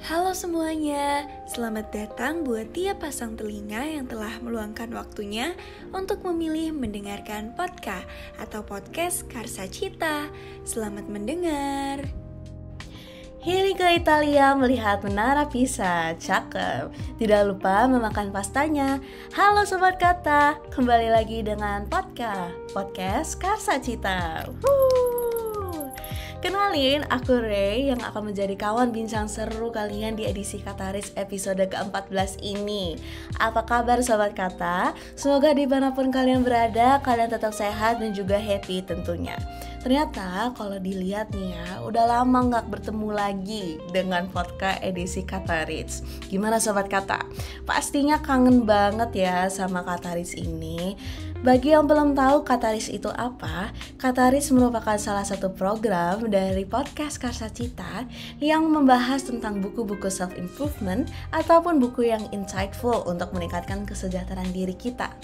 Halo semuanya, selamat datang buat tiap pasang telinga yang telah meluangkan waktunya untuk memilih mendengarkan podcast atau podcast Karsa Cita. Selamat mendengar. Hiri ke Italia melihat menara Pisa, cakep. Tidak lupa memakan pastanya. Halo Sobat Kata, kembali lagi dengan podcast Karsa Cita. Kenalin, aku Ray yang akan menjadi kawan bincang seru kalian di edisi Kataris episode ke-14 ini. Apa kabar Sobat Kata? Semoga dimanapun kalian berada, kalian tetap sehat dan juga happy tentunya. Ternyata kalau dilihat nih ya, udah lama gak bertemu lagi dengan podcast edisi Kataris. Gimana Sobat Kata? Pastinya kangen banget ya sama Kataris ini. Bagi yang belum tahu Kataris itu apa, Kataris merupakan salah satu program dari podcast Karsa Cita yang membahas tentang buku-buku self-improvement ataupun buku yang insightful untuk meningkatkan kesejahteraan diri kita.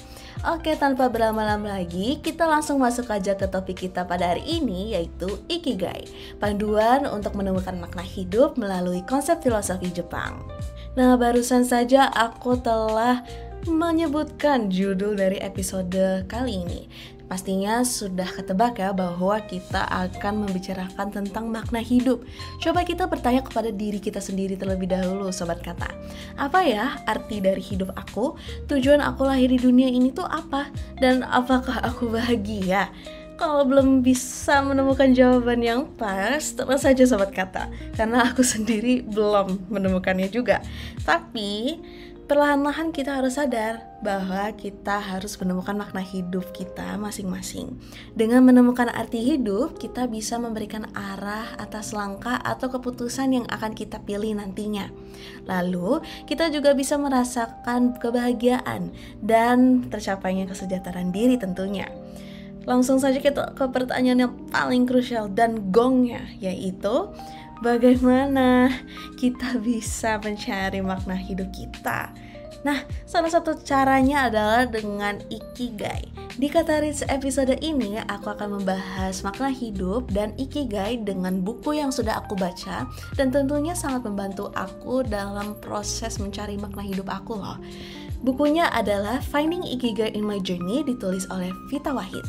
Oke, tanpa berlama-lama lagi, kita langsung masuk aja ke topik kita pada hari ini, yaitu Ikigai, panduan untuk menemukan makna hidup melalui konsep filosofi Jepang. Nah, barusan saja aku telah menyebutkan judul dari episode kali ini. Pastinya sudah ketebak ya bahwa kita akan membicarakan tentang makna hidup. Coba kita bertanya kepada diri kita sendiri terlebih dahulu Sobat Kata. Apa ya arti dari hidup aku? Tujuan aku lahir di dunia ini tuh apa? Dan apakah aku bahagia? Kalau belum bisa menemukan jawaban yang pas, terus saja Sobat Kata. Karena aku sendiri belum menemukannya juga. Tapi perlahan-lahan kita harus sadar bahwa kita harus menemukan makna hidup kita masing-masing. Dengan menemukan arti hidup, kita bisa memberikan arah atas langkah atau keputusan yang akan kita pilih nantinya. Lalu, kita juga bisa merasakan kebahagiaan dan tercapainya kesejahteraan diri tentunya. Langsung saja kita ke pertanyaan yang paling krusial dan gongnya, yaitu bagaimana kita bisa mencari makna hidup kita? Nah, salah satu caranya adalah dengan Ikigai. Di Kataris episode ini, aku akan membahas makna hidup dan Ikigai dengan buku yang sudah aku baca dan tentunya sangat membantu aku dalam proses mencari makna hidup aku loh. Bukunya adalah Finding Ikigai in My Journey, ditulis oleh Vita Wahid.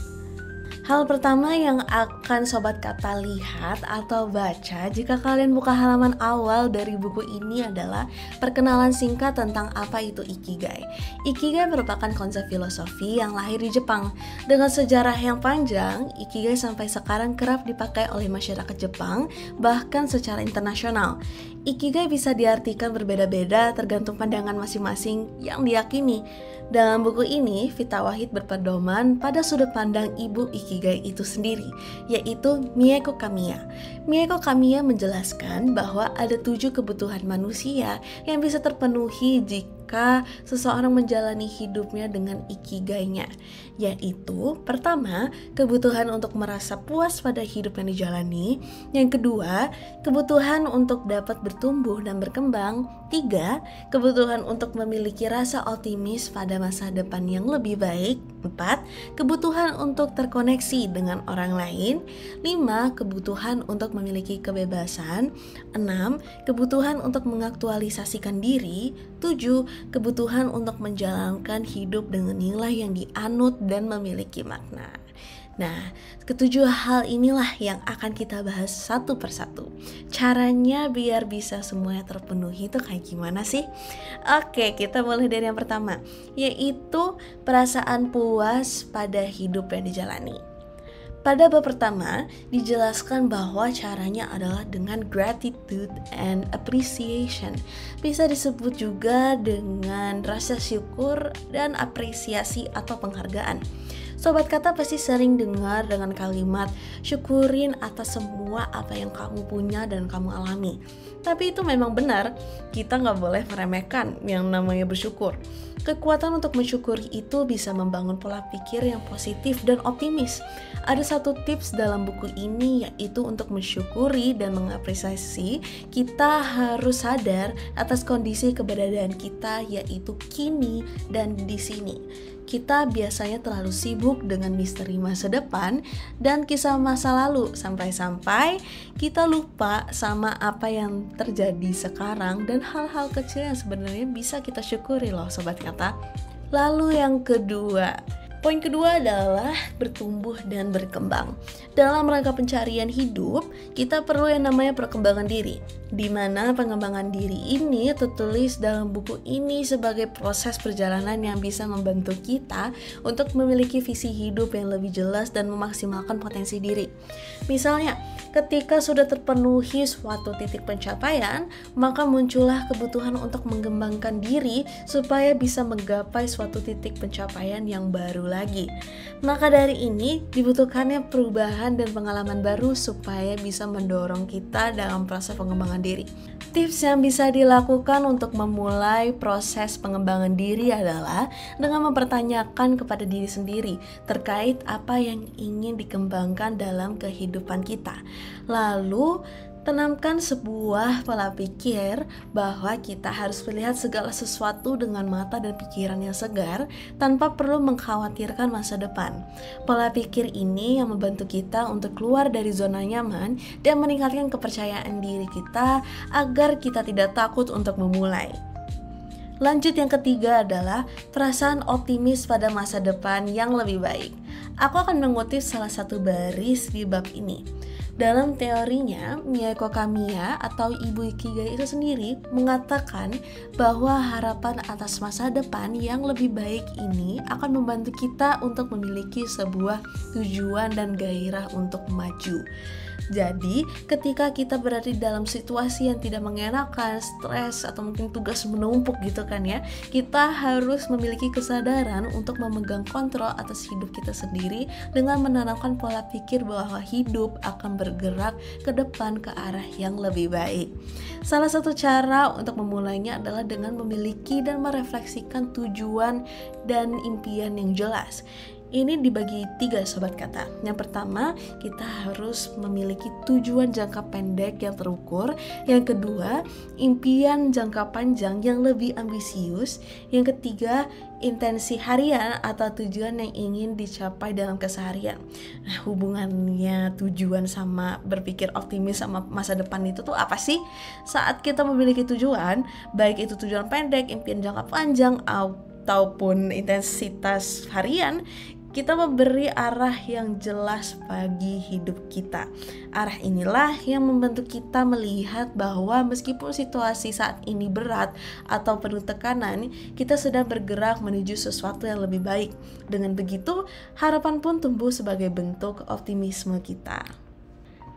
Hal pertama yang akan Sobat Kata lihat atau baca jika kalian buka halaman awal dari buku ini adalah perkenalan singkat tentang apa itu Ikigai. Ikigai merupakan konsep filosofi yang lahir di Jepang. Dengan sejarah yang panjang, Ikigai sampai sekarang kerap dipakai oleh masyarakat Jepang, bahkan secara internasional. Ikigai bisa diartikan berbeda-beda tergantung pandangan masing-masing yang diyakini. Dalam buku ini, Vita Wahid berpedoman pada sudut pandang ibu Ikigai itu sendiri, yaitu Mieko Kamiya. Mieko Kamiya menjelaskan bahwa ada 7 kebutuhan manusia yang bisa terpenuhi jika seseorang menjalani hidupnya dengan Ikigainya, yaitu pertama, kebutuhan untuk merasa puas pada hidup yang dijalani. Yang kedua, kebutuhan untuk dapat bertumbuh dan berkembang. 3, kebutuhan untuk memiliki rasa optimis pada masa depan yang lebih baik. 4, kebutuhan untuk terkoneksi dengan orang lain. 5, kebutuhan untuk memiliki kebebasan. 6, kebutuhan untuk mengaktualisasikan diri. 7, kebutuhan untuk menjalankan hidup dengan nilai yang dianut dan memiliki makna. Nah, ketujuh hal inilah yang akan kita bahas satu persatu. Caranya biar bisa semuanya terpenuhi itu kayak gimana sih? Oke, kita mulai dari yang pertama, yaitu perasaan puas pada hidup yang dijalani. Pada bab pertama, dijelaskan bahwa caranya adalah dengan gratitude and appreciation. Bisa disebut juga dengan rasa syukur dan apresiasi atau penghargaan. Sobat Kata pasti sering dengar dengan kalimat syukurin atas semua apa yang kamu punya dan kamu alami. Tapi itu memang benar, kita gak boleh meremehkan yang namanya bersyukur. Kekuatan untuk mensyukuri itu bisa membangun pola pikir yang positif dan optimis. Ada satu tips dalam buku ini, yaitu untuk mensyukuri dan mengapresiasi, kita harus sadar atas kondisi keberadaan kita, yaitu kini dan di sini. kita biasanya terlalu sibuk dengan misteri masa depan dan kisah masa lalu sampai-sampai kita lupa sama apa yang terjadi sekarang dan hal-hal kecil yang sebenarnya bisa kita syukuri loh Sobat Kata. Lalu yang kedua, poin kedua adalah bertumbuh dan berkembang. Dalam rangka pencarian hidup, kita perlu yang namanya perkembangan diri, di mana pengembangan diri ini tertulis dalam buku ini sebagai proses perjalanan yang bisa membantu kita untuk memiliki visi hidup yang lebih jelas dan memaksimalkan potensi diri. Misalnya, ketika sudah terpenuhi suatu titik pencapaian, maka muncullah kebutuhan untuk mengembangkan diri supaya bisa menggapai suatu titik pencapaian yang baru lagi. Maka dari ini dibutuhkannya perubahan dan pengalaman baru supaya bisa mendorong kita dalam proses pengembangan diri. Tips yang bisa dilakukan untuk memulai proses pengembangan diri adalah dengan mempertanyakan kepada diri sendiri terkait apa yang ingin dikembangkan dalam kehidupan kita. Lalu tanamkan sebuah pola pikir bahwa kita harus melihat segala sesuatu dengan mata dan pikiran yang segar tanpa perlu mengkhawatirkan masa depan. Pola pikir ini yang membantu kita untuk keluar dari zona nyaman dan meningkatkan kepercayaan diri kita agar kita tidak takut untuk memulai. Lanjut, yang ketiga adalah perasaan optimis pada masa depan yang lebih baik. Aku akan mengutip salah satu baris di bab ini. Dalam teorinya, Mieko Kamiya atau Ibu Ikigai itu sendiri mengatakan bahwa harapan atas masa depan yang lebih baik ini akan membantu kita untuk memiliki sebuah tujuan dan gairah untuk maju. Jadi, ketika kita berada di dalam situasi yang tidak mengenakan, stres atau mungkin tugas menumpuk gitu kan ya, kita harus memiliki kesadaran untuk memegang kontrol atas hidup kita sendiri dengan menanamkan pola pikir bahwa hidup akan bergerak ke depan ke arah yang lebih baik. Salah satu cara untuk memulainya adalah dengan memiliki dan merefleksikan tujuan dan impian yang jelas. Ini dibagi 3 Sobat Kata. Yang pertama, kita harus memiliki tujuan jangka pendek yang terukur. Yang kedua, impian jangka panjang yang lebih ambisius. Yang ketiga, intensi harian atau tujuan yang ingin dicapai dalam keseharian. Nah, hubungannya tujuan sama berpikir optimis sama masa depan itu tuh apa sih? Saat kita memiliki tujuan, baik itu tujuan pendek, impian jangka panjang, ataupun intensitas harian, kita memberi arah yang jelas bagi hidup kita. Arah inilah yang membantu kita melihat bahwa meskipun situasi saat ini berat atau penuh tekanan, kita sedang bergerak menuju sesuatu yang lebih baik. Dengan begitu, harapan pun tumbuh sebagai bentuk optimisme kita.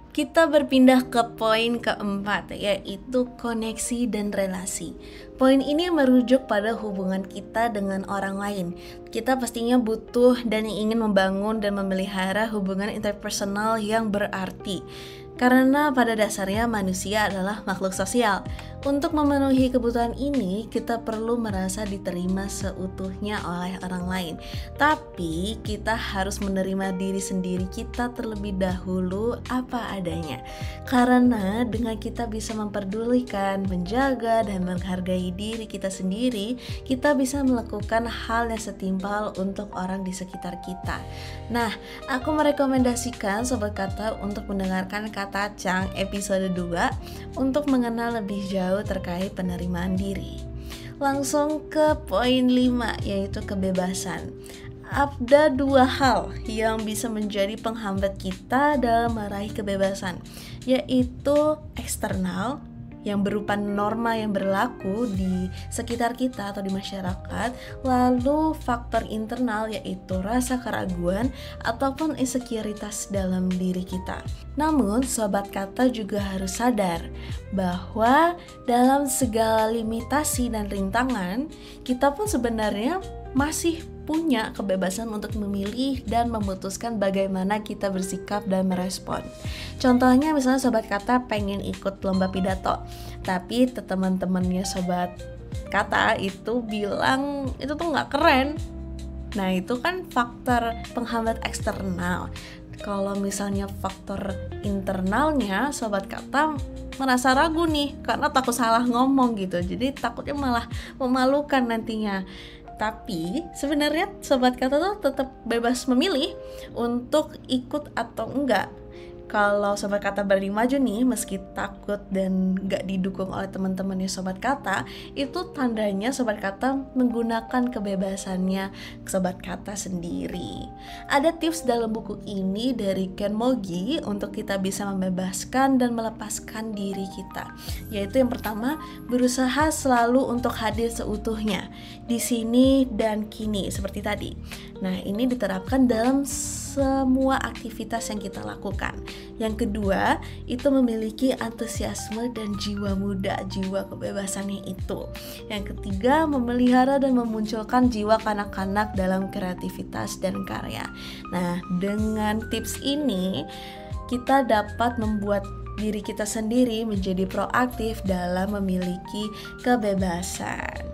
Kita berpindah ke poin keempat, yaitu koneksi dan relasi. Poin ini merujuk pada hubungan kita dengan orang lain. Kita pastinya butuh dan ingin membangun dan memelihara hubungan interpersonal yang berarti. Karena pada dasarnya manusia adalah makhluk sosial. Untuk memenuhi kebutuhan ini, kita perlu merasa diterima seutuhnya oleh orang lain. Tapi kita harus menerima diri sendiri kita terlebih dahulu apa adanya. Karena dengan kita bisa memperdulikan, menjaga, dan menghargai diri kita sendiri, kita bisa melakukan hal yang setimpal untuk orang di sekitar kita. Nah, aku merekomendasikan Sobat Kata untuk mendengarkan Kata Cang episode 2 untuk mengenal lebih jauh terkait penerimaan diri. Langsung ke poin 5, yaitu kebebasan. Ada 2 hal yang bisa menjadi penghambat kita dalam meraih kebebasan, yaitu eksternal yang berupa norma yang berlaku di sekitar kita atau di masyarakat, lalu faktor internal yaitu rasa keraguan ataupun insekuritas dalam diri kita. Namun Sobat Kata juga harus sadar bahwa dalam segala limitasi dan rintangan, kita pun sebenarnya masih punya kebebasan untuk memilih dan memutuskan bagaimana kita bersikap dan merespon. Contohnya misalnya Sobat Kata pengen ikut lomba pidato, tapi teman-temannya Sobat Kata itu bilang itu tuh gak keren. Nah itu kan faktor penghambat eksternal. Kalau misalnya faktor internalnya, Sobat Kata merasa ragu nih karena takut salah ngomong gitu. Jadi takutnya malah memalukan nantinya. Tapi sebenarnya sobat kata tuh tetap bebas memilih untuk ikut atau enggak. Kalau sobat kata berani maju nih, meski takut dan gak didukung oleh teman-temannya sobat kata, itu tandanya sobat kata menggunakan kebebasannya sobat kata sendiri. Ada tips dalam buku ini dari Ken Mogi untuk kita bisa membebaskan dan melepaskan diri kita. Yaitu yang pertama, berusaha selalu untuk hadir seutuhnya di sini dan kini seperti tadi. Nah, ini diterapkan dalam semua aktivitas yang kita lakukan. Yang kedua, itu memiliki antusiasme dan jiwa muda, jiwa kebebasannya itu. Yang ketiga, memelihara dan memunculkan jiwa kanak-kanak dalam kreativitas dan karya. Nah, dengan tips ini kita dapat membuat diri kita sendiri menjadi proaktif dalam memiliki kebebasan.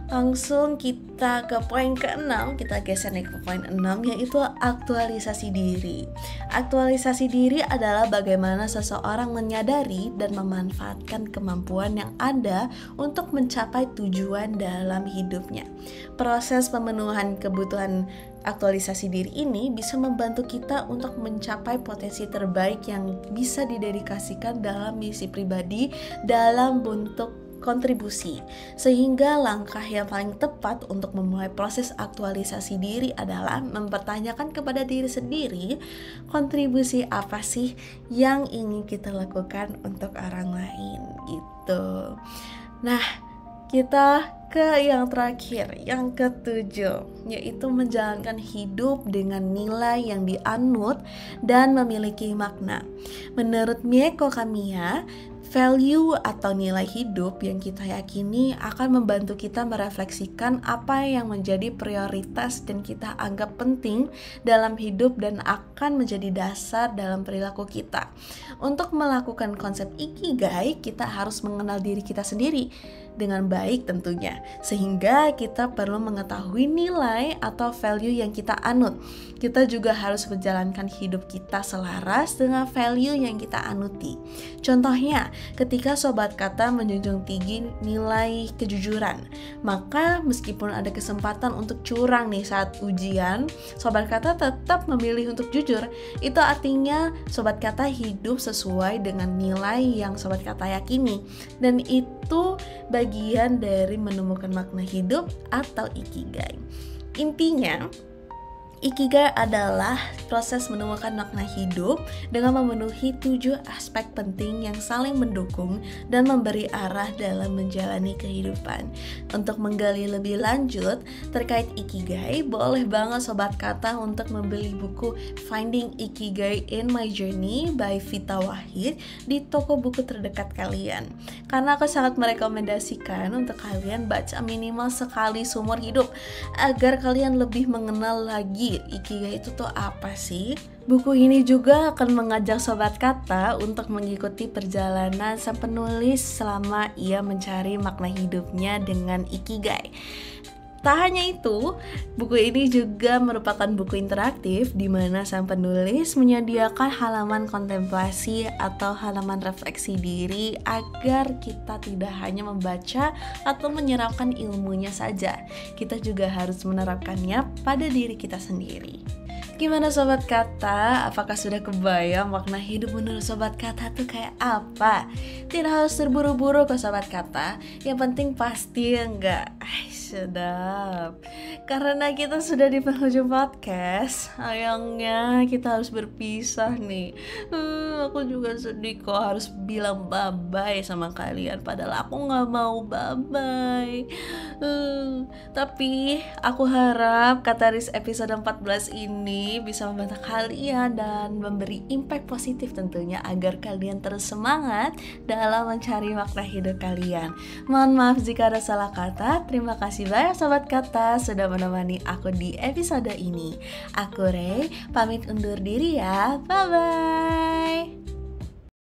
Langsung kita ke poin ke-6, kita geser nih ke poin 6, yaitu aktualisasi diri. Aktualisasi diri adalah bagaimana seseorang menyadari dan memanfaatkan kemampuan yang ada untuk mencapai tujuan dalam hidupnya. Proses pemenuhan kebutuhan aktualisasi diri ini bisa membantu kita untuk mencapai potensi terbaik yang bisa didedikasikan dalam misi pribadi dalam bentuk kontribusi. Sehingga langkah yang paling tepat untuk memulai proses aktualisasi diri adalah mempertanyakan kepada diri sendiri, kontribusi apa sih yang ingin kita lakukan untuk orang lain gitu. Nah, kita ke yang terakhir, yang ke-7, yaitu menjalankan hidup dengan nilai yang dianut dan memiliki makna. Menurut Mieko Kamiya, value atau nilai hidup yang kita yakini akan membantu kita merefleksikan apa yang menjadi prioritas dan kita anggap penting dalam hidup dan akan menjadi dasar dalam perilaku kita. Untuk melakukan konsep Ikigai, kita harus mengenal diri kita sendiri dengan baik tentunya, sehingga kita perlu mengetahui nilai atau value yang kita anut. Kita juga harus menjalankan hidup kita selaras dengan value yang kita anuti. Contohnya, ketika sobat kata menjunjung tinggi nilai kejujuran, maka meskipun ada kesempatan untuk curang nih saat ujian, sobat kata tetap memilih untuk jujur. Itu artinya sobat kata hidup sesuai dengan nilai yang sobat kata yakini, dan itu bagian dari menemukan makna hidup atau Ikigai. Intinya, Ikigai adalah proses menemukan makna hidup dengan memenuhi 7 aspek penting yang saling mendukung dan memberi arah dalam menjalani kehidupan. Untuk menggali lebih lanjut terkait Ikigai, boleh banget sobat kata untuk membeli buku Finding Ikigai in My Journey by Vita Wahid di toko buku terdekat kalian. Karena aku sangat merekomendasikan untuk kalian baca minimal sekali seumur hidup agar kalian lebih mengenal lagi Ikigai itu tuh apa sih? Buku ini juga akan mengajak sobat kata untuk mengikuti perjalanan sang penulis selama ia mencari makna hidupnya dengan Ikigai. Tak hanya itu, buku ini juga merupakan buku interaktif di mana sang penulis menyediakan halaman kontemplasi atau halaman refleksi diri agar kita tidak hanya membaca atau menyerapkan ilmunya saja. Kita juga harus menerapkannya pada diri kita sendiri. Gimana sobat kata? Apakah sudah kebayang makna hidup menurut sobat kata tuh kayak apa? Tidak harus terburu-buru kok sobat kata. Yang penting pasti enggak. Sedap. Karena kita sudah di penghujung podcast, sayangnya kita harus berpisah nih. Aku juga sedih kok harus bilang bye-bye sama kalian, padahal aku gak mau bye-bye. Tapi aku harap Kataris episode 14 ini bisa membantu kalian dan memberi impact positif tentunya, agar kalian terus semangat dalam mencari makna hidup kalian. Mohon maaf jika ada salah kata. Terima kasih banyak sobat kata sudah menemani aku di episode ini. Aku Rey, pamit undur diri ya. Bye-bye.